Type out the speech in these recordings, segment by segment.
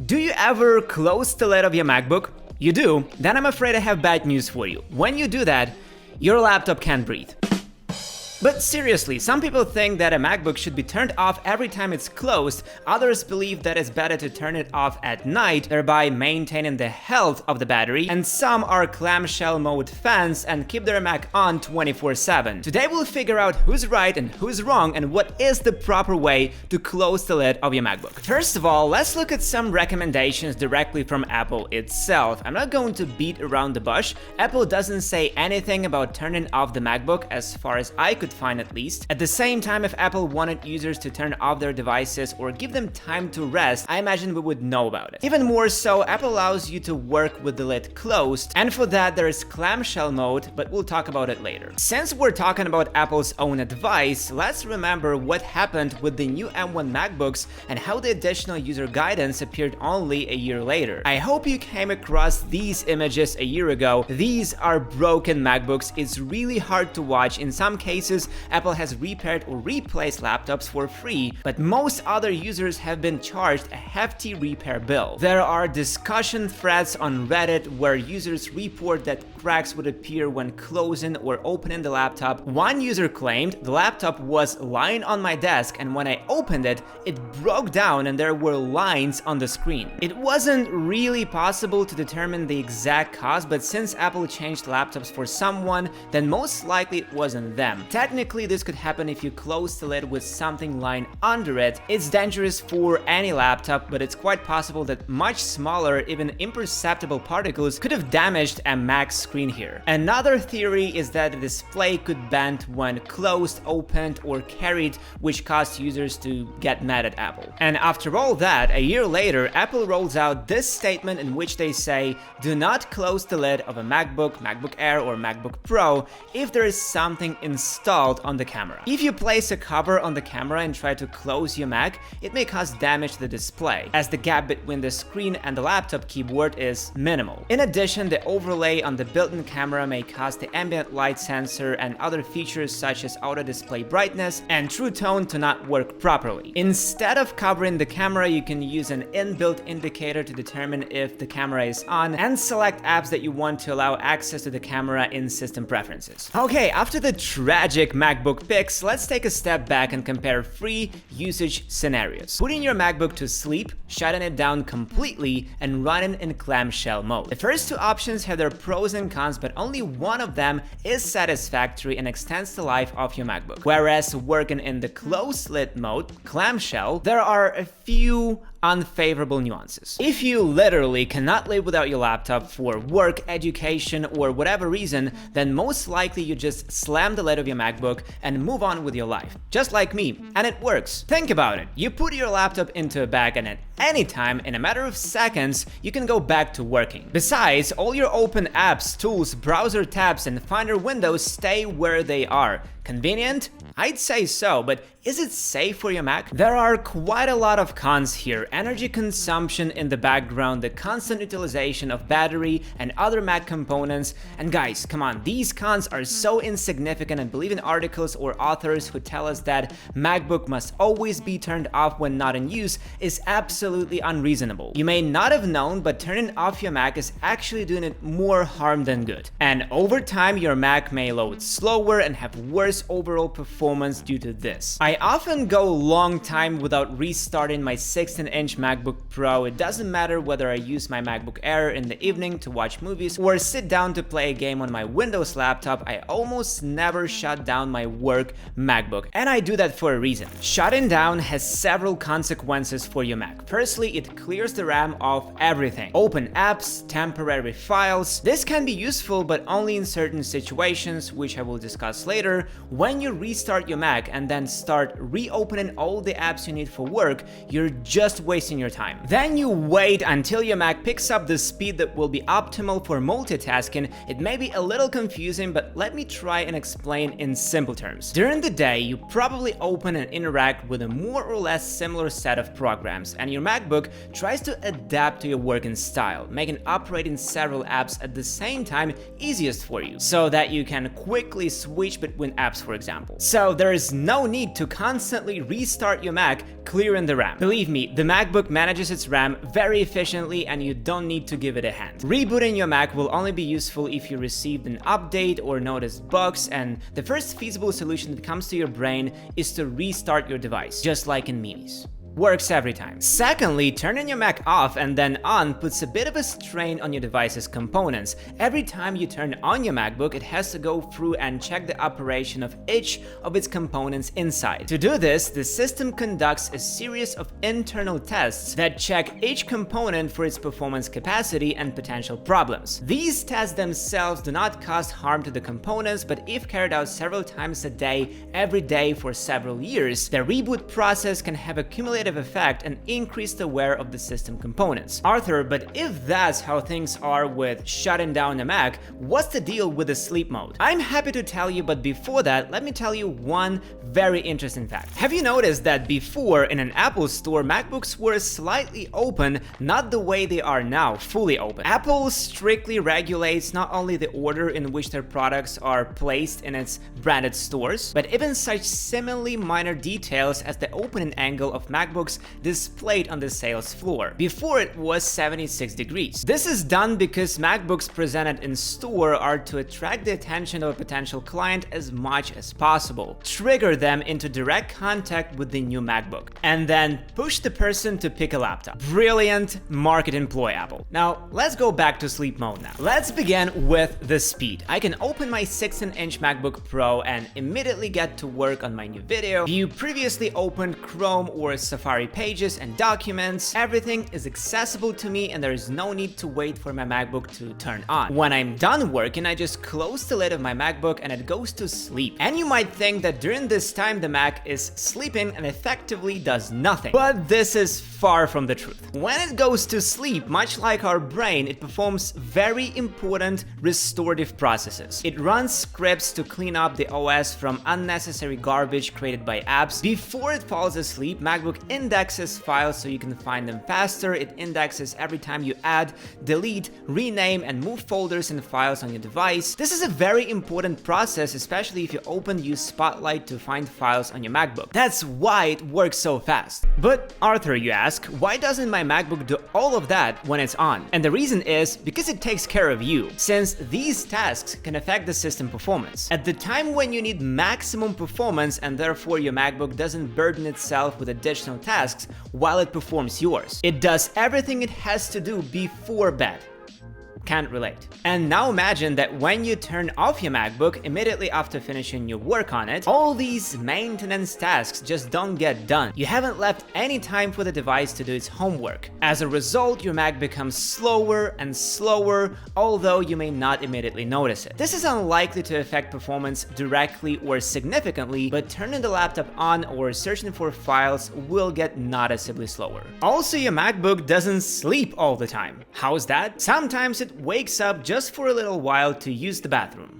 Do you ever close the lid of your MacBook? You do? Then I'm afraid I have bad news for you. When you do that, your laptop can't breathe. But seriously, some people think that a MacBook should be turned off every time it's closed, others believe that it's better to turn it off at night, thereby maintaining the health of the battery, and some are clamshell mode fans and keep their Mac on 24/7. Today we'll figure out who's right and who's wrong and what is the proper way to close the lid of your MacBook. First of all, let's look at some recommendations directly from Apple itself. I'm not going to beat around the bush. Apple doesn't say anything about turning off the MacBook as far as I could find, at least. At the same time, if Apple wanted users to turn off their devices or give them time to rest, I imagine we would know about it. Even more so, Apple allows you to work with the lid closed, and for that there is clamshell mode, but we'll talk about it later. Since we're talking about Apple's own advice, let's remember what happened with the new M1 MacBooks and how the additional user guidance appeared only a year later. I hope you came across these images a year ago. These are broken MacBooks. It's really hard to watch. In some cases, Apple has repaired or replaced laptops for free, but most other users have been charged a hefty repair bill. There are discussion threads on Reddit where users report that cracks would appear when closing or opening the laptop. One user claimed the laptop was lying on my desk and when I opened it, it broke down and there were lines on the screen. It wasn't really possible to determine the exact cause, but since Apple changed laptops for someone, then most likely it wasn't them. Technically, this could happen if you close the lid with something lying under it. It's dangerous for any laptop, but it's quite possible that much smaller, even imperceptible particles could have damaged a Mac screen here. Another theory is that the display could bend when closed, opened, or carried, which caused users to get mad at Apple. And after all that, a year later, Apple rolls out this statement in which they say, do not close the lid of a MacBook, MacBook Air, or MacBook Pro if there is something installed on the camera. If you place a cover on the camera and try to close your Mac, it may cause damage to the display, as the gap between the screen and the laptop keyboard is minimal. In addition, the overlay on the built-in camera may cause the ambient light sensor and other features such as auto display brightness and true tone to not work properly. Instead of covering the camera, you can use an inbuilt indicator to determine if the camera is on and select apps that you want to allow access to the camera in system preferences. Okay, after the tragic MacBook picks, let's take a step back and compare free usage scenarios. Putting your MacBook to sleep, shutting it down completely, and running in clamshell mode. The first two options have their pros and cons, but only one of them is satisfactory and extends the life of your MacBook. Whereas working in the closed lid mode, clamshell, there are a few unfavorable nuances. If you literally cannot live without your laptop for work, education, or whatever reason, then most likely you just slam the lid of your MacBook and move on with your life. Just like me, and it works. Think about it. You put your laptop into a bag and at any time, in a matter of seconds, you can go back to working. Besides, all your open apps, tools, browser tabs, and Finder windows stay where they are. Convenient? I'd say so, but is it safe for your Mac? There are quite a lot of cons here. Energy consumption in the background, the constant utilization of battery and other Mac components, and guys, come on, these cons are so insignificant, and believe in articles or authors who tell us that MacBook must always be turned off when not in use is absolutely unreasonable. You may not have known, but turning off your Mac is actually doing it more harm than good. And over time, your Mac may load slower and have worse overall performance due to this. I often go a long time without restarting my 16-inch MacBook Pro. It doesn't matter whether I use my MacBook Air in the evening to watch movies or sit down to play a game on my Windows laptop, I almost never shut down my work MacBook. And I do that for a reason. Shutting down has several consequences for your Mac. Firstly, it clears the RAM of everything. Open apps, temporary files. This can be useful, but only in certain situations, which I will discuss later. When you restart your Mac and then start reopening all the apps you need for work, you're just wasting your time. Then you wait until your Mac picks up the speed that will be optimal for multitasking. It may be a little confusing, but let me try and explain in simple terms. During the day, you probably open and interact with a more or less similar set of programs, and your MacBook tries to adapt to your working style, making operating several apps at the same time easiest for you, so that you can quickly switch between apps, for example. So so there is no need to constantly restart your Mac, clearing the RAM. Believe me, the MacBook manages its RAM very efficiently and you don't need to give it a hand. Rebooting your Mac will only be useful if you received an update or noticed bugs, and the first feasible solution that comes to your brain is to restart your device, just like in memes. Works every time. Secondly, turning your Mac off and then on puts a bit of a strain on your device's components. Every time you turn on your MacBook, it has to go through and check the operation of each of its components inside. To do this, the system conducts a series of internal tests that check each component for its performance capacity and potential problems. These tests themselves do not cause harm to the components, but if carried out several times a day, every day for several years, the reboot process can have a cumulative effect and increase the wear of the system components. Arthur, but if that's how things are with shutting down the Mac, what's the deal with the sleep mode? I'm happy to tell you, but before that, let me tell you one very interesting fact. Have you noticed that before in an Apple store, MacBooks were slightly open, not the way they are now, fully open? Apple strictly regulates not only the order in which their products are placed in its branded stores, but even such similarly minor details as the opening angle of MacBooks displayed on the sales floor. Before, it was 76 degrees. This is done because MacBooks presented in store are to attract the attention of a potential client as much as possible, trigger them into direct contact with the new MacBook, and then push the person to pick a laptop. Brilliant marketing ploy, Apple. Now, let's go back to sleep mode now. Let's begin with the speed. I can open my 16-inch MacBook Pro and immediately get to work on my new video, view previously opened Chrome or Safari pages and documents. Everything is accessible to me and there is no need to wait for my MacBook to turn on. When I'm done working, I just close the lid of my MacBook and it goes to sleep. And you might think that during this time the Mac is sleeping and effectively does nothing. But this is far from the truth. When it goes to sleep, much like our brain, it performs very important restorative processes. It runs scripts to clean up the OS from unnecessary garbage created by apps. Before it falls asleep, MacBook indexes files so you can find them faster. It indexes every time you add, delete, rename, and move folders and files on your device. This is a very important process, especially if you use Spotlight to find files on your MacBook. That's why it works so fast. But Arthur, you ask, why doesn't my MacBook do all of that when it's on? And the reason is because it takes care of you, since these tasks can affect the system performance. At the time when you need maximum performance and therefore your MacBook doesn't burden itself with additional tasks while it performs yours. It does everything it has to do before bed. Can't relate. And now imagine that when you turn off your MacBook immediately after finishing your work on it, all these maintenance tasks just don't get done. You haven't left any time for the device to do its homework. As a result, your Mac becomes slower and slower, although you may not immediately notice it. This is unlikely to affect performance directly or significantly, but turning the laptop on or searching for files will get noticeably slower. Also, your MacBook doesn't sleep all the time. How's that? Sometimes it wakes up just for a little while to use the bathroom.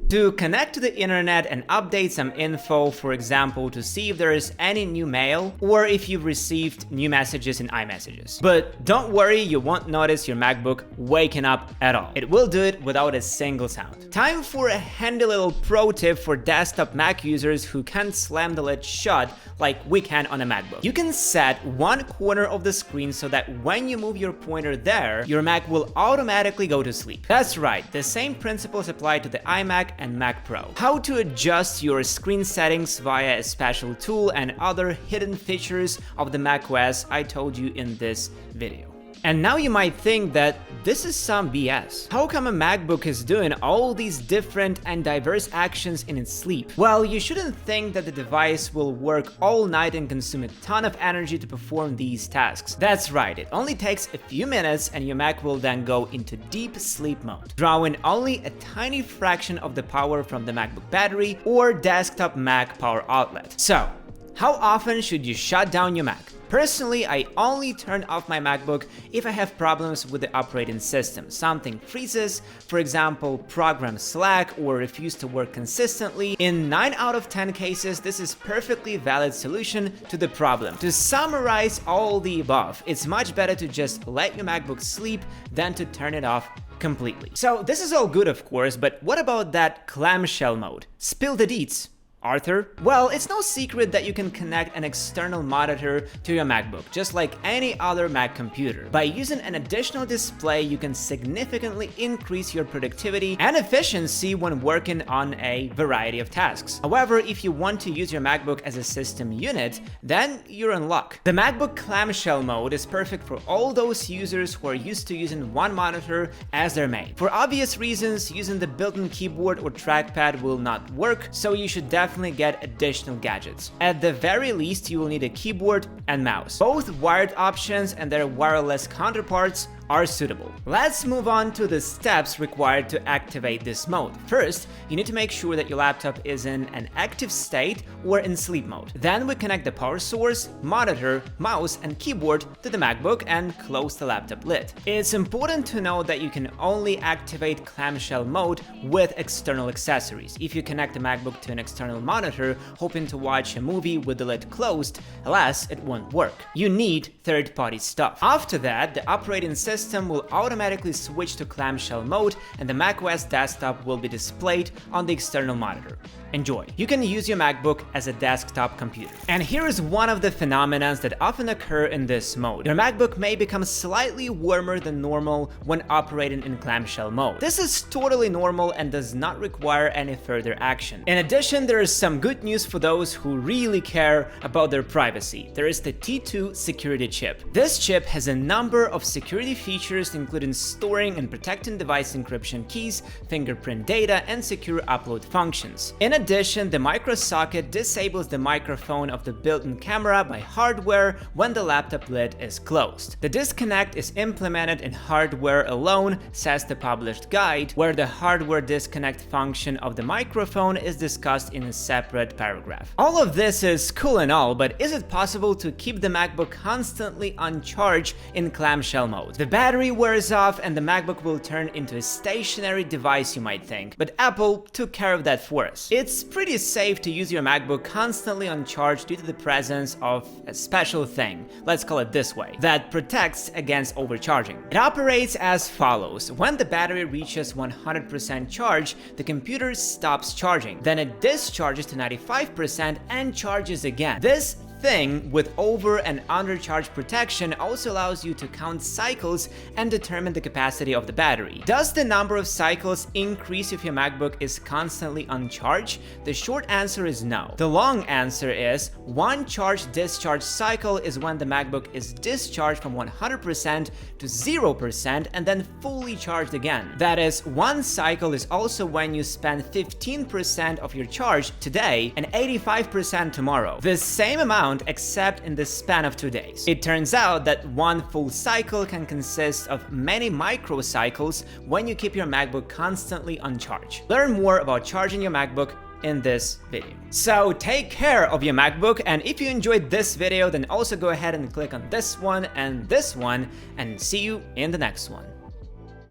To connect to the internet and update some info, for example, to see if there is any new mail or if you've received new messages in iMessages. But don't worry, you won't notice your MacBook waking up at all. It will do it without a single sound. Time for a handy little pro tip for desktop Mac users who can't slam the lid shut like we can on a MacBook. You can set one corner of the screen so that when you move your pointer there, your Mac will automatically go to sleep. That's right, the same principles apply to the iMac and Mac Pro. How to adjust your screen settings via a special tool and other hidden features of the macOS I told you in this video. And now you might think that this is some BS. How come a MacBook is doing all these different and diverse actions in its sleep? Well, you shouldn't think that the device will work all night and consume a ton of energy to perform these tasks. That's right, it only takes a few minutes and your Mac will then go into deep sleep mode, drawing only a tiny fraction of the power from the MacBook battery or desktop Mac power outlet. So, how often should you shut down your Mac? Personally, I only turn off my MacBook if I have problems with the operating system. Something freezes, for example, program Slack, or refuse to work consistently. In 9 out of 10 cases, this is perfectly valid solution to the problem. To summarize all the above, it's much better to just let your MacBook sleep than to turn it off completely. So this is all good, of course, but what about that clamshell mode? Spill the deets, Arthur? Well, it's no secret that you can connect an external monitor to your MacBook, just like any other Mac computer. By using an additional display, you can significantly increase your productivity and efficiency when working on a variety of tasks. However, if you want to use your MacBook as a system unit, then you're in luck. The MacBook clamshell mode is perfect for all those users who are used to using one monitor as their main. For obvious reasons, using the built-in keyboard or trackpad will not work, so you should definitely get additional gadgets. At the very least, you will need a keyboard and mouse. Both wired options and their wireless counterparts are suitable. Let's move on to the steps required to activate this mode. First, you need to make sure that your laptop is in an active state or in sleep mode. Then we connect the power source, monitor, mouse, and keyboard to the MacBook and close the laptop lid. It's important to know that you can only activate clamshell mode with external accessories. If you connect the MacBook to an external monitor hoping to watch a movie with the lid closed, alas, it won't work. You need third-party stuff. After that, the operating system will automatically switch to clamshell mode and the macOS desktop will be displayed on the external monitor. Enjoy. You can use your MacBook as a desktop computer. And here is one of the phenomena that often occur in this mode. Your MacBook may become slightly warmer than normal when operating in clamshell mode. This is totally normal and does not require any further action. In addition, there is some good news for those who really care about their privacy. There is the T2 security chip. This chip has a number of security features, including storing and protecting device encryption keys, fingerprint data, and secure upload functions. In addition, the micro socket disables the microphone of the built-in camera by hardware when the laptop lid is closed. The disconnect is implemented in hardware alone, says the published guide, where the hardware disconnect function of the microphone is discussed in a separate paragraph. All of this is cool and all, but is it possible to keep the MacBook constantly on charge in clamshell mode? The battery wears off and the MacBook will turn into a stationary device, you might think, but Apple took care of that for us. It's pretty safe to use your MacBook constantly on charge due to the presence of a special thing, let's call it this way, that protects against overcharging. It operates as follows. When the battery reaches 100% charge, the computer stops charging. Then it discharges to 95% and charges again. This thing with over and undercharge protection also allows you to count cycles and determine the capacity of the battery. Does the number of cycles increase if your MacBook is constantly on charge? The short answer is no. The long answer is one charge-discharge cycle is when the MacBook is discharged from 100% to 0% and then fully charged again. That is, one cycle is also when you spend 15% of your charge today and 85% tomorrow. The same amount except in the span of 2 days. It turns out that one full cycle can consist of many microcycles when you keep your MacBook constantly on charge. Learn more about charging your MacBook in this video. So take care of your MacBook, and if you enjoyed this video, then also go ahead and click on this one and see you in the next one.